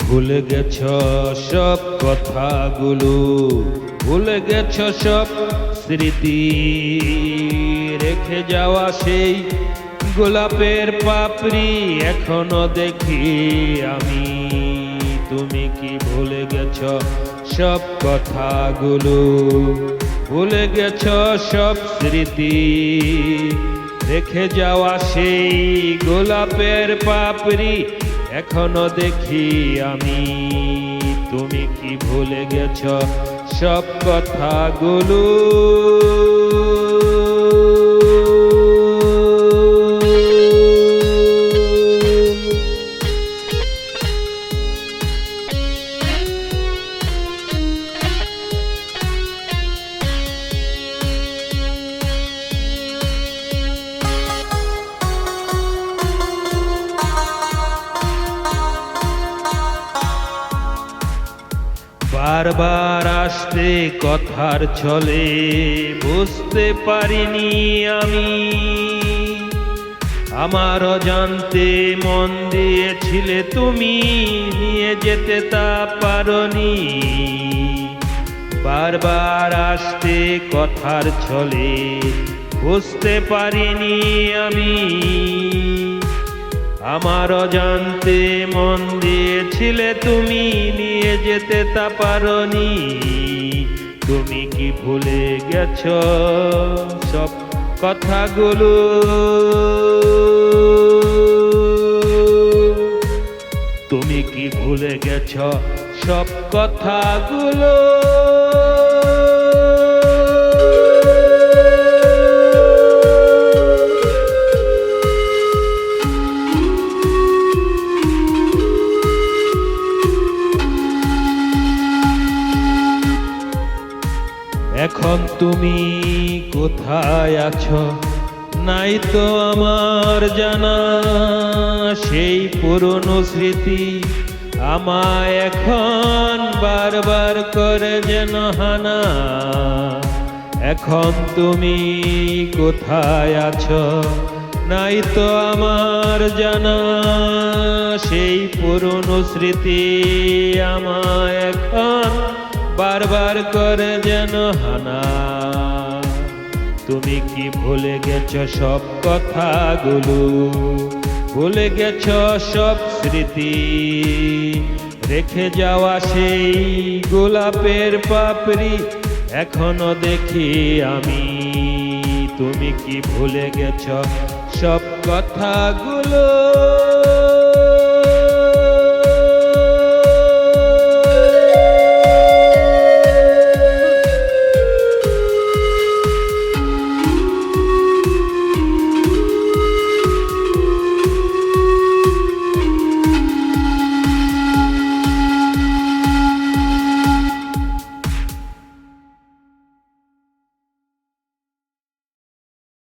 ভুলে গেছ সব কথাগুলো, ভুলে গেছ সব স্মৃতি, রেখে যাওয়া সেই গোলাপের পাপড়ি এখনো দেখি আমি। তুমি কি ভুলে গেছ সব কথাগুলো, ভুলে গেছ সব স্মৃতি, রেখে যাওয়া সেই গোলাপের পাপড়ি এখনো দেখি আমি। তুমি কি ভুলে গেছ সব কথাগুলো। বারবার আসতে কথার ছলে বুঝতে পারিনি আমি, আমার অজান্তে মন দিয়েছিলে তুমি, নিয়ে যেতে তা পারনি। বারবার আসতে কথার ছলে বুঝতে পারিনি আমি, আমার অজান্তে মন দিয়েছিলে তুমি, নিয়ে যেতে তা পারনি। তুমি কি ভুলে গেছ সব কথাগুলো, তুমি কি ভুলে গেছ সব কথাগুলো। এখন তুমি কোথায় আছো নাই তো আমার জানা, সেই পুরনো স্মৃতি আমায় এখন বারবার করে যেন হানা। এখন তুমি কোথায় আছো নাই তো আমার জানা, সেই পুরনো স্মৃতি আমায় এখন বারবার করে যেন হানা। তুমি কি ভুলে গেছ সব কথাগুলো, ভুলে গেছ সব স্মৃতি, রেখে যাওয়া সেই গোলাপের পাপড়ি এখনো দেখি আমি। তুমি কি ভুলে গেছ সব কথাগুলো।